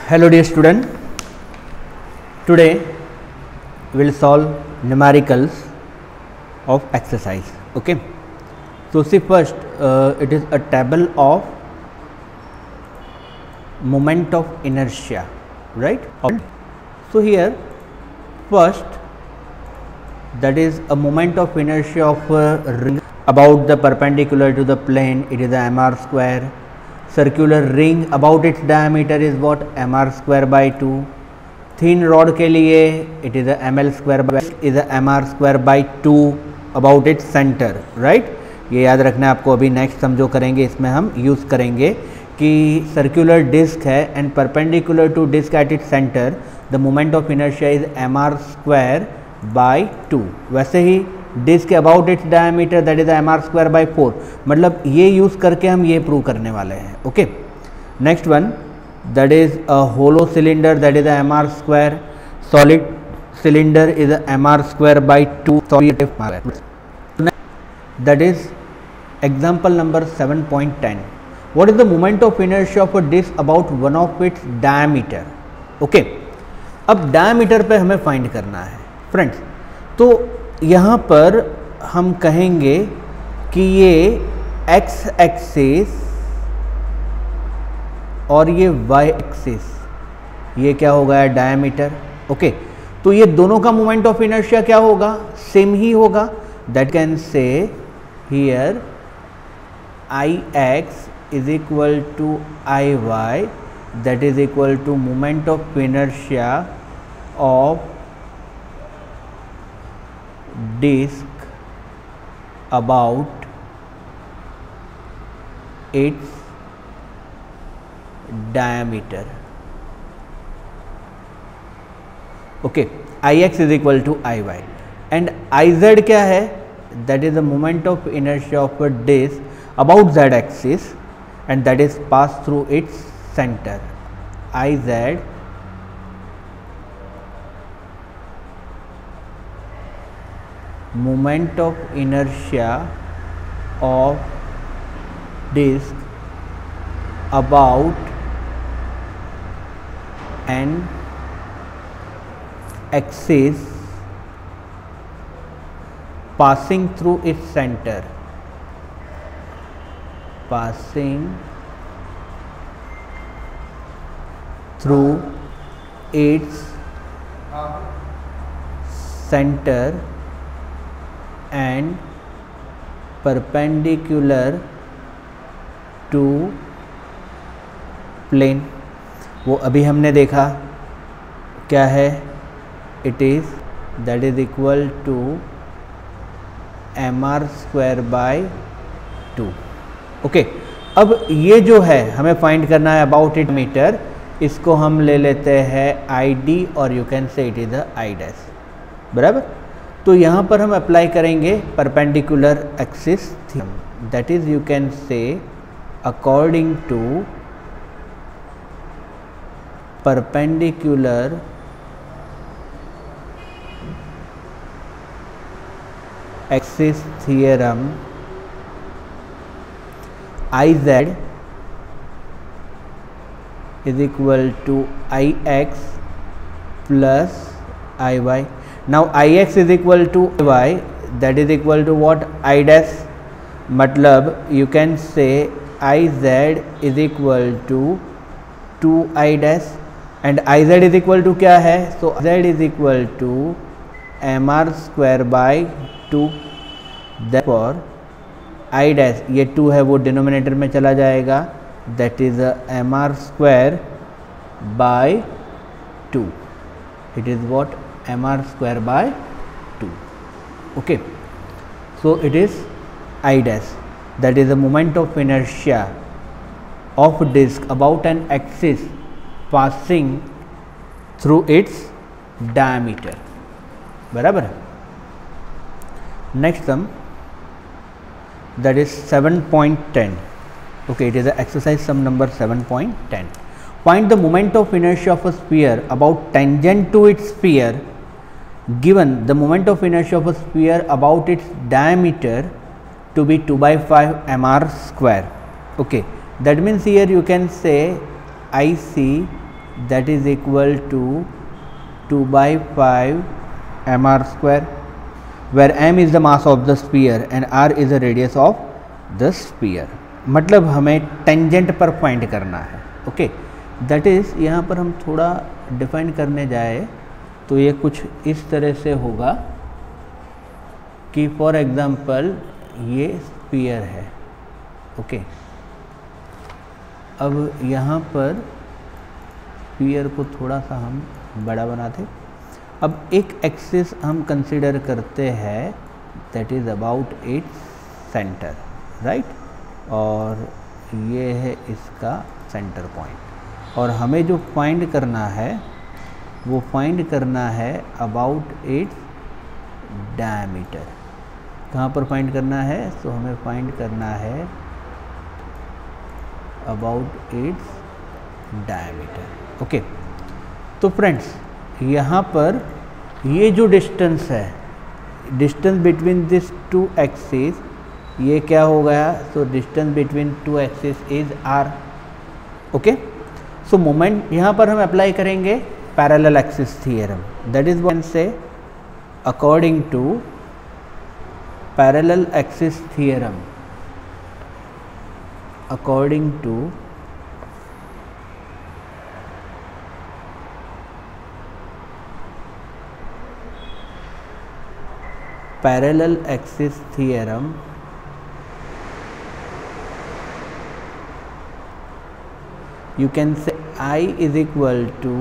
Hello dear student, today we will solve numericals of exercise. Okay, so see first it is a table of moment of inertia, right? So here first, that is a moment of inertia of a ring about the perpendicular to the plane, it is a mr square. Circular ring about its diameter is what, mr square by 2. Thin rod के लिए it is a ml square by is a mr square by 2 about its center, right? ये याद रखना है आपको. अभी next हम जो करेंगे इसमें हम यूज़ करेंगे कि सर्कुलर डिस्क है and perpendicular to disc at its centre the moment of inertia is mr square by 2. वैसे ही disc about its diameter that is mr square by 4. मतलब ये यूज़ करके हम ये प्रूव करने वाले हैं. Okay, next one that is a hollow cylinder that is mr square. Solid cylinder is mr square by 2. That is example number 7.10. What is the moment of inertia of a disc about one of its diameter? Okay, अब diameter पे हमें find करना है friends. तो यहाँ पर हम कहेंगे कि ये x एक्सिस और ये y एक्सिस, ये क्या होगा, डायमीटर. ओके, तो ये दोनों का मोमेंट ऑफ इनर्शिया क्या होगा, सेम ही होगा. That can say here Ix is equal to Iy, that is equal to moment of inertia of disc about its diameter. Okay, Ix is equal to Iy and Iz क्या है, that is the moment of inertia of a disc about z axis and that is passed through its center. Iz moment of inertia of disc about an axis passing through its center. Passing through its center and perpendicular to plane. वो अभी हमने देखा क्या है, it is that is equal to mr square by 2. Okay, अब ये जो है हमें फाइंड करना है अबाउट इट मीटर, इसको हम ले लेते हैं ID और you can say it is I dash. बराबर. तो यहाँ पर हम अप्लाई करेंगे perpendicular axis theorem. That is you can say according to perpendicular axis theorem Iz is equal to Ix plus Iy. Now Ix is equal to Iy, that is equal to what, I dash. मतलब you can say Iz is equal to 2I dash and Iz is equal to क्या है, so Z is equal to mr square by 2. therefore I dash, ये 2 है वो denominator में चला जाएगा, that is mr square by 2. It is what, mr square by 2. Okay, so it is I dash, that is the moment of inertia of disc about an axis passing through its diameter. बराबर. Next sum that is 7.10. okay, it is a exercise sum number 7.10. find the moment of inertia of a sphere about tangent to its sphere given the moment of inertia of a sphere about its diameter to be 2/5 mr square. okay, that means here you can say IC that is equal to 2/5 mr square, where m is the mass of the sphere and r is the radius of the sphere. मतलब हमें tangent पर find करना है. Okay, that is यहाँ पर हम थोड़ा define करने जाए तो ये कुछ इस तरह से होगा कि फॉर एग्जांपल ये स्फीयर है. ओके, अब यहाँ पर स्फीयर को थोड़ा सा हम बड़ा बनाते. अब एक एक्सिस हम कंसिडर करते हैं that is about its centre, right, और ये है इसका सेंटर पॉइंट, और हमें जो फाइंड करना है वो फाइंड करना है अबाउट इट्स डायमीटर. कहाँ पर फाइंड करना है? तो हमें फाइंड करना है अबाउट इट्स डायमीटर. ओके, तो फ्रेंड्स यहाँ पर ये जो डिस्टेंस है, distance between this two axis, ये क्या हो गया? तो distance between two axis is R. Okay, so moment यहाँ पर हम अप्लाई करेंगे parallel axis theorem. That is what say according to parallel axis theorem, according to parallel axis theorem, you can say I is equal to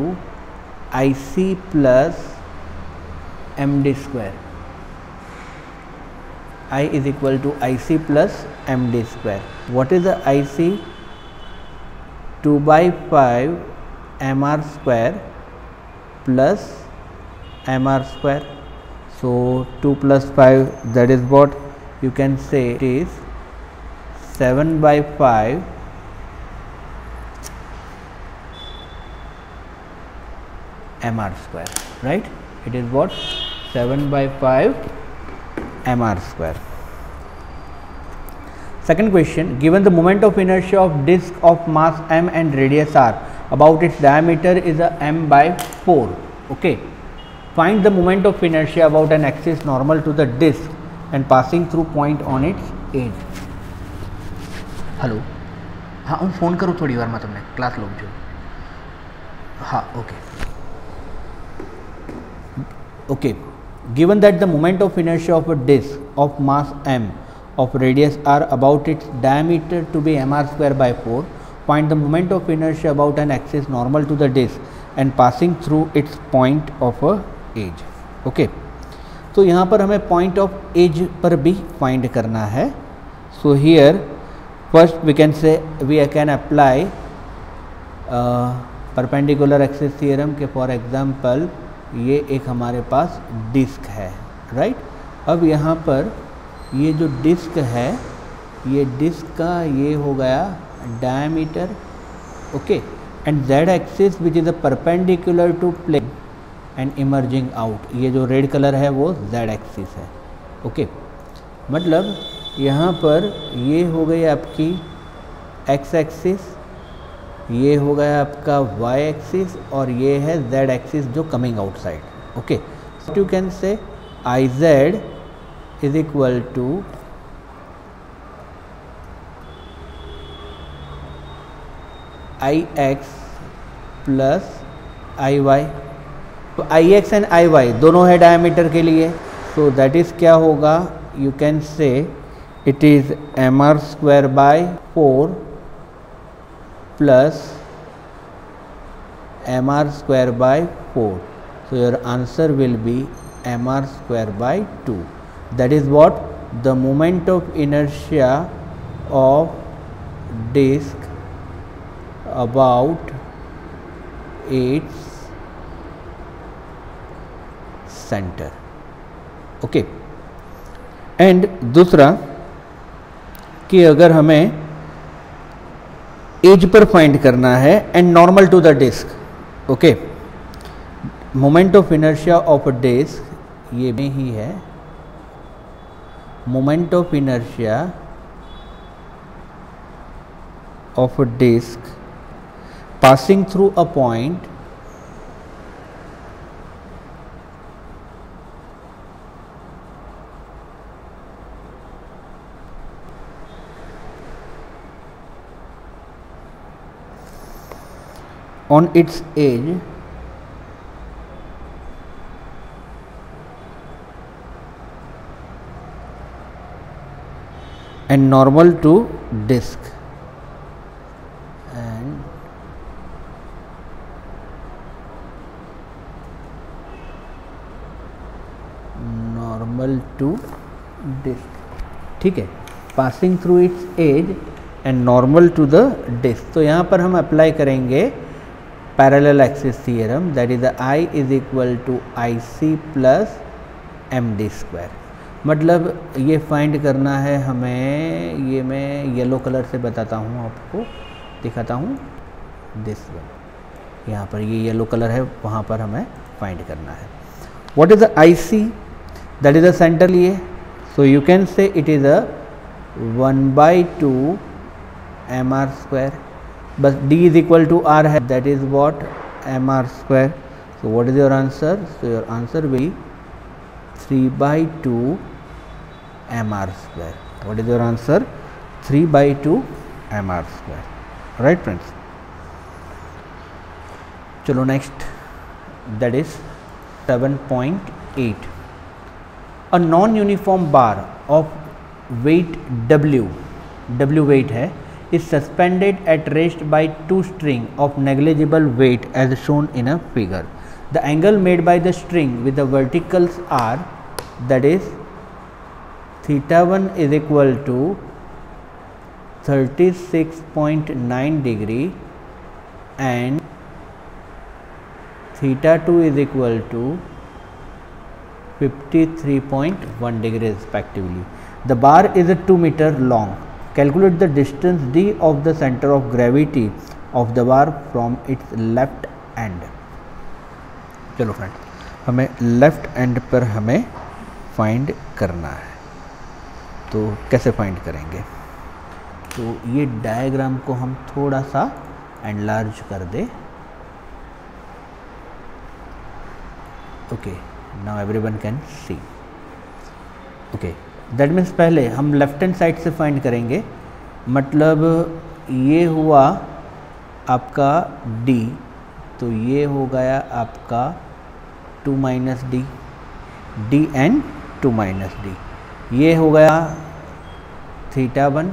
IC plus MD square. I is equal to IC plus MD square. What is the IC? 2/5 mr square plus mr square. So 2 plus 5, that is what you can say it is 7/5 mr square, right? It is what? 7/5 mr square. Second question, given the moment of inertia of disk of mass m and radius r, about its diameter is a m/4. Okay, find the moment of inertia about an axis normal to the disk and passing through point on its edge. Hello, हाँ હું phone કરું થોડી વારમાં તમને, class લઉં છું. હા, okay. Okay, given that the moment of inertia of a disk of mass m of radius r about its diameter to be mr square by 4, find the moment of inertia about an axis normal to the disk and passing through its point of a edge. Okay, तो यहाँ पर हमें point of edge पर भी find करना है. So here first we can say we can apply perpendicular axis theorem के for example ये एक हमारे पास डिस्क है, राइट. अब यहाँ पर ये जो डिस्क है, ये डिस्क का ये हो गया diameter. Okay, and Z axis which is a perpendicular to plane and emerging out, ये जो रेड कलर है वो जेड एक्सिस है. ओके, मतलब यहाँ पर ये हो गई आपकी एक्स एक्सिस, ये हो गया आपका y एक्सिस, और ये है z एक्सिस जो coming outside. Okay, so you can say IZ is equal to IX plus IY. तो IX एंड IY दोनों है डायमीटर के लिए, सो दैट इज क्या होगा? You can say it is mr square by 4 plus mr square by 4. So your answer will be mr square by 2. That is what the moment of inertia of disk about its center. Okay, and दूसरा कि अगर हमें as per find करना है and normal to the disc. Okay, moment of inertia of a disc ये में ही है. Moment of inertia of a disc passing through a point on its edge and normal to disk and normal to disk, ठीक है, passing through its edge and normal to the disk। तो यहाँ पर हम अप्लाई करेंगे parallel axis theorem, that is I is equal to IC plus MD square. मतलब ये find करना है हमें, ये मैं येलो कलर से बताता हूँ, आपको दिखाता हूँ, दिस वन, यहाँ पर ये येलो कलर है, वहाँ पर हमें फाइंड करना है। What is the IC, that is the centre लिए, so you can say it is a 1/2 mr square, बस D is equal to R है, that is what mr square. So what is your answer, so your answer will 3/2 mr square. What is your answer, 3/2 mr square, right friends. चलो next, that is 7.8, a non uniform bar of weight W weight है, is suspended at rest by two string of negligible weight as shown in a figure. The angle made by the string with the verticals are, that is theta1 is equal to 36.9 degree and theta2 is equal to 53.1 degree respectively. The bar is a 2 meter long. Calculate the distance D of the center of gravity of the bar from its left end. चलो friend, हमें left and पर हमें find करना है, तो कैसे find करेंगे, तो ये डायग्राम को हम थोड़ा सा एनलार्ज कर दे। Okay, now everyone can see. Okay, that means पहले हम लेफ्ट हैंड साइड से फाइंड करेंगे, मतलब ये हुआ आपका D, तो ये हो गया आपका 2 - D, D एंड 2 - D, ये हो गया theta1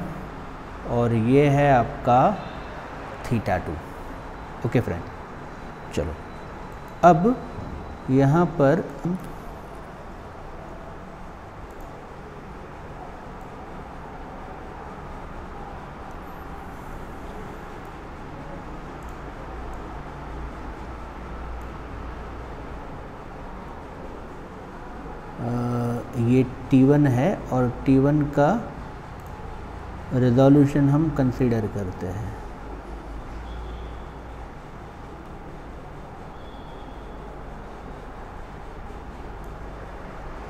और ये है आपका theta2। ओके फ्रेंड, चलो अब यहाँ पर ये T1 है और T1 का रेजोल्यूशन हम कंसीडर करते हैं।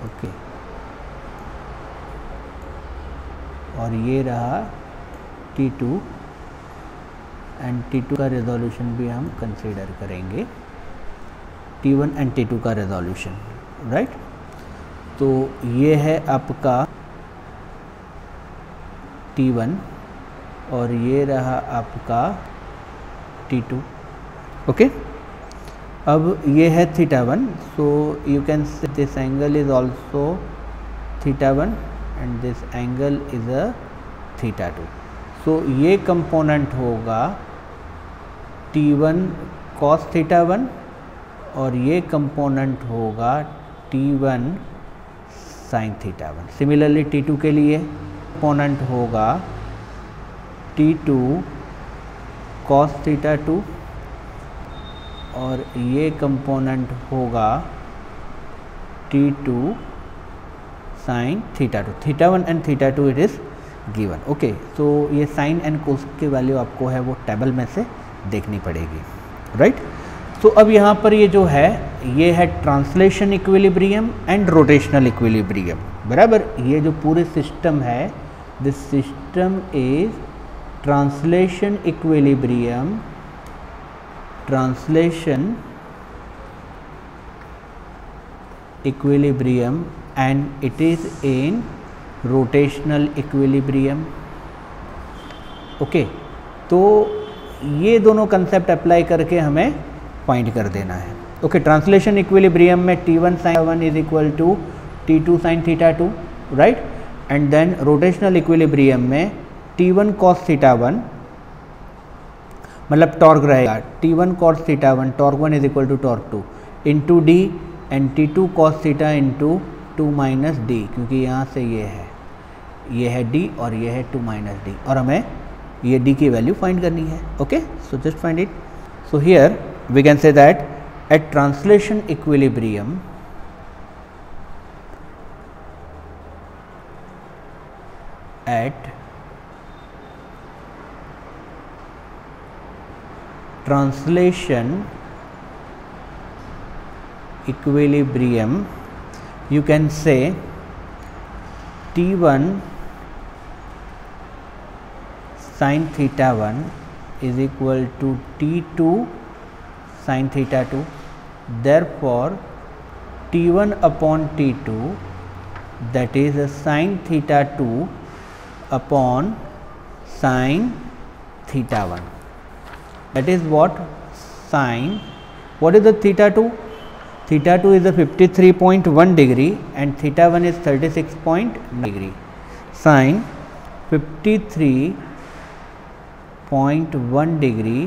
ओके, और ये रहा T2 एंड T2 का रेजोल्यूशन भी हम कंसीडर करेंगे, T1 एंड T2 का रेजोल्यूशन, राइट। तो ये है आपका T1 और ये रहा आपका T2। ओके, अब ये है theta1, सो यू कैन से this angle is also theta1 and this angle is a theta2। सो ये कंपोनेंट होगा T1 cos theta1 और ये कंपोनेंट होगा T1 sin theta1। Similarly T2 के लिए कंपोनेंट होगा T2 cos theta2 और ये कंपोनेंट होगा T2 sin theta2। theta1 and theta2 it is given. Okay, तो ये साइन एंड कोस की वैल्यू आपको है वो टेबल में से देखनी पड़ेगी, राइट। तो अब यहाँ पर ये जो है ये है translation equilibrium and rotational equilibrium, बराबर। ये जो पूरे सिस्टम है, this system is translation equilibrium translation equilibrium and it is in rotational equilibrium. Okay, तो ये दोनों कंसेप्ट अप्लाई करके हमें फाइंड कर देना है. ओके, ट्रांसलेशन इक्विलिब्रियम में T1 sin 1 is equal to T2 sin theta 2, right. And then rotational equilibrium में T1 cos थीटा 1 मतलब टॉर्क रहेगा T1 cos theta 1 torque 1 is equal to torque 2 into D and T2 cos theta into 2 minus D, क्योंकि यहाँ से ये है D और ये है 2 माइनस डी, और हमें ये डी की वैल्यू फाइंड करनी है. Okay, so just find it. So here we can say that at translation equilibrium you can say T1 sin theta 1 is equal to T2 sin theta 2. Therefore, T1 upon T2, that is a sin theta 2 upon sin theta 1. That is what sin. What is the theta 2? Theta 2 is a 53.1 degree and theta 1 is 36.9 degree. Sin 53.1 degree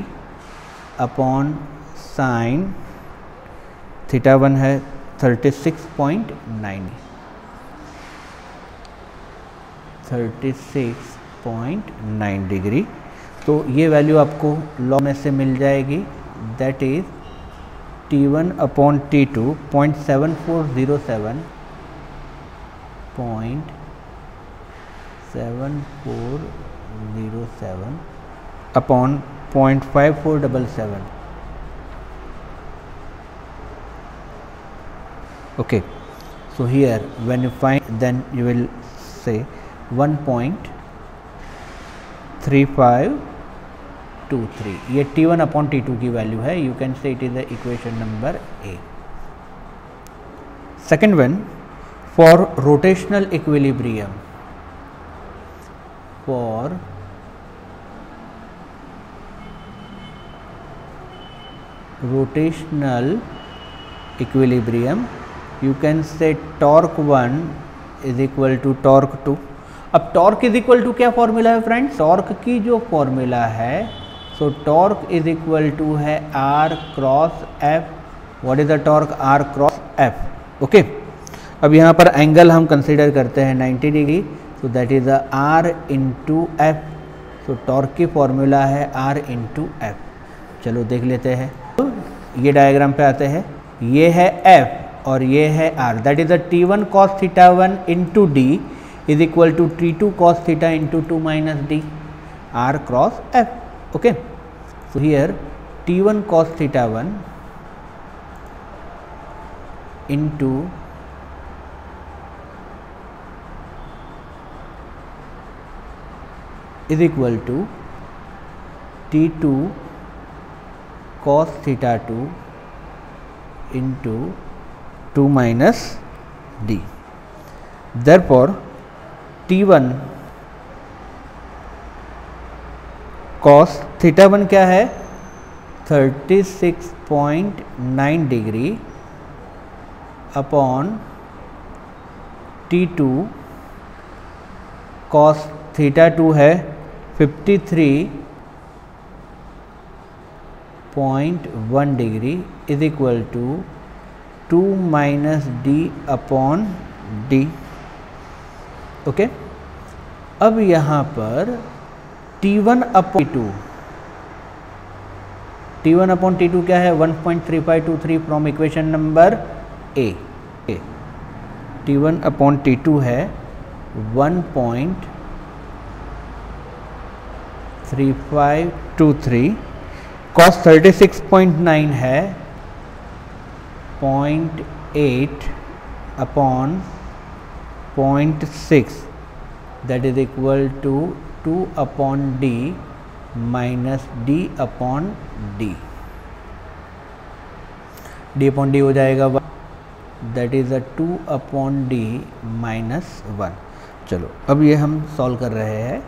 upon sin theta 1 है 36.9 degree. तो ये value आपको law में से मिल जाएगी. That is T1 upon T2 0.7407 upon 0.5477. Okay, so here when you find, then you will say 1.3523. ये T1 upon T2 की value है. You can say it is the equation number A. Second one, for rotational equilibrium, for rotational equilibrium you can say torque 1 is equal to torque 2. अब torque is equal to क्या formula है friends? Torque की जो formula है, so torque is equal to है R cross F. What is the torque? R cross F. Okay, अब यहाँ पर एंगल हम कंसीडर करते हैं 90 degree, so that is the R into F. सो टॉर्क की फॉर्मूला है आर इंटू एफ. चलो देख लेते हैं. तो ये डायग्राम पे आते हैं. ये है एफ और ये है R. That is the T1 cos theta 1 into D is equal to T2 cos theta into 2 minus d, r cross f. Okay, so here T1 cos theta 1 into is equal to T2 cos theta 2 into 2 minus d. Therefore, T1 cos theta 1 क्या है? 36.9 degree upon T2 cos theta 2 है 53.1 degree is equal to 2 minus D upon D. Okay, अब यहाँ पर T1 upon T2 क्या है? 1.3523 from equation number A. T1 upon T2 है 1.3523. cos 36.9 है 0.8 upon 0.6, that is equal to 2 upon d minus d upon d. D upon D हो जाएगा 1, that is a 2 upon D minus 1। चलो अब ये हम सॉल्व कर रहे हैं।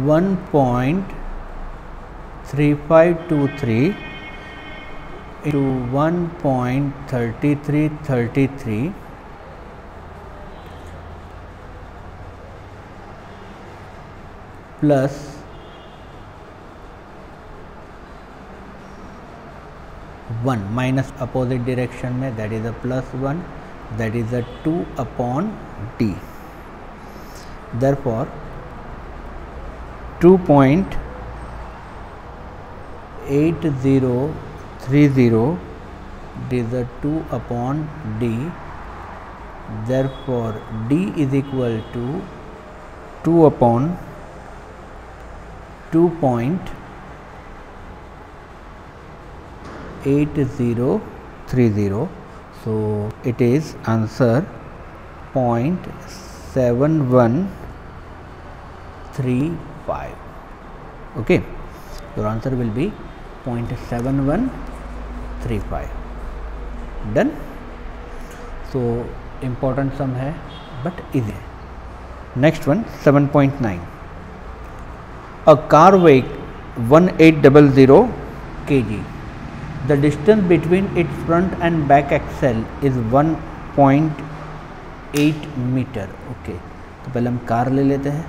1.3523 into 1.3333 plus 1 minus opposite direction में, that is a +1, that is a 2 upon D. Therefore 2.8030 is a 2 upon d, therefore d is equal to 2 upon 2.8030, so it is answer 0.7135. okay, your answer will be 0.7135. Done. So important sum है but easy है। Next one 7.9, a car weight 1800 kg, the distance between its front and back axle is 1.8 metre. Okay, तो पहले हम car ले लेते हैं।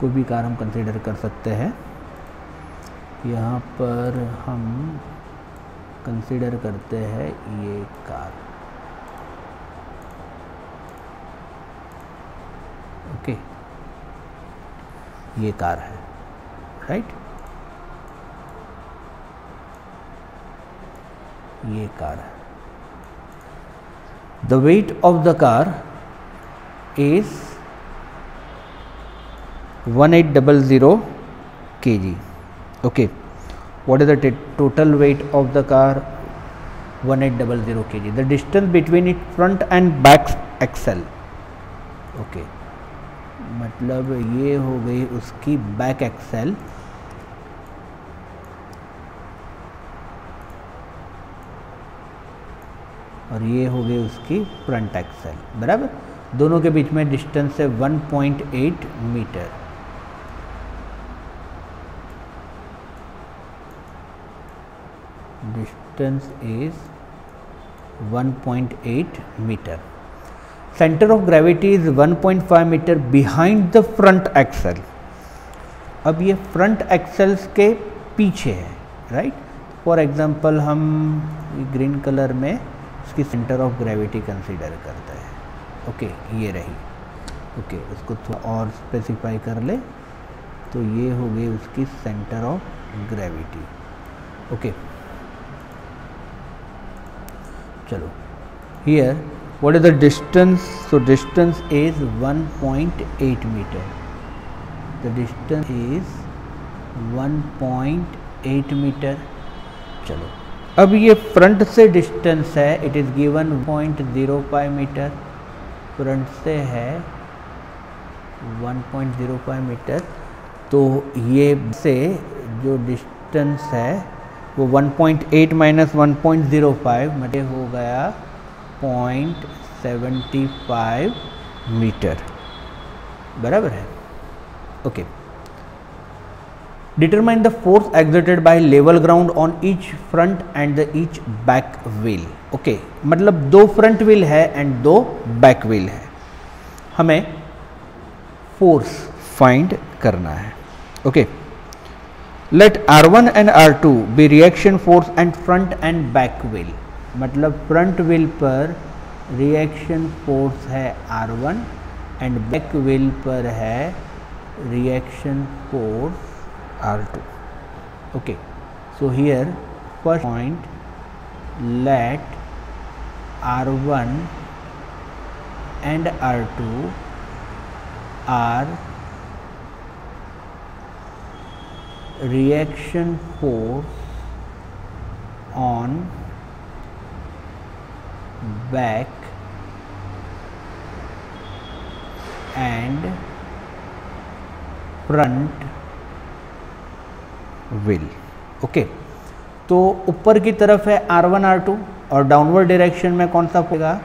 कोई भी कार हम कंसीडर कर सकते हैं। यहाँ पर हम कंसीडर करते हैं ये कार। ओके, ये कार है, राइट, ये कार है। The weight of the car is 1800 kg. Okay, what is the total weight of the car? 1800 kg. The distance between its front and back axle. Okay, मतलब ये हो गई उसकी back Excel, और ये हो गई उसकी फ्रंट एक्सेल, बराबर। दोनों के बीच में डिस्टेंस है 1.8 metre. Distance is 1.8 meter. Center of gravity is 1.5 meter behind the front axle. अब ये फ्रंट एक्सेल्स के पीछे है, राइट। फॉर एग्जांपल हम ग्रीन कलर में उसकी सेंटर ऑफ ग्रेविटी कंसीडर करते हैं। ओके, ये रही। ओके, उसको थोड़ा और स्पेसिफाई कर ले तो ये हो गई उसकी सेंटर ऑफ ग्रेविटी। ओके, चलो, here what is the distance? So distance is 1.8 meter. The distance is 1.8 meter. चलो, अब ये फ्रंट से डिस्टेंस है, it is given 0.05 metre. Front से है 1.05 मीटर, तो ये से जो डिस्टेंस है वो 1.8 माइनस 1.05 मतलब हो गया 0.75 मीटर, बराबर है। Okay, determine the force exerted by level ground on each front end the each back wheel. Okay, मतलब 2 फ्रंट व्हील है एंड 2 बैक व्हील है, हमें फोर्स फाइंड करना है। Okay, let R1 and R2 be reaction force and front and back wheel, मतलब front wheel पर reaction force है R1 and back wheel पर है reaction force R2। Okay, so here first point, let R1 and R2 are reaction force on back and front wheel. Okay, तो ऊपर की तरफ है R1 R2 और डाउनवर्ड डायरेक्शन में कौन सा होगा,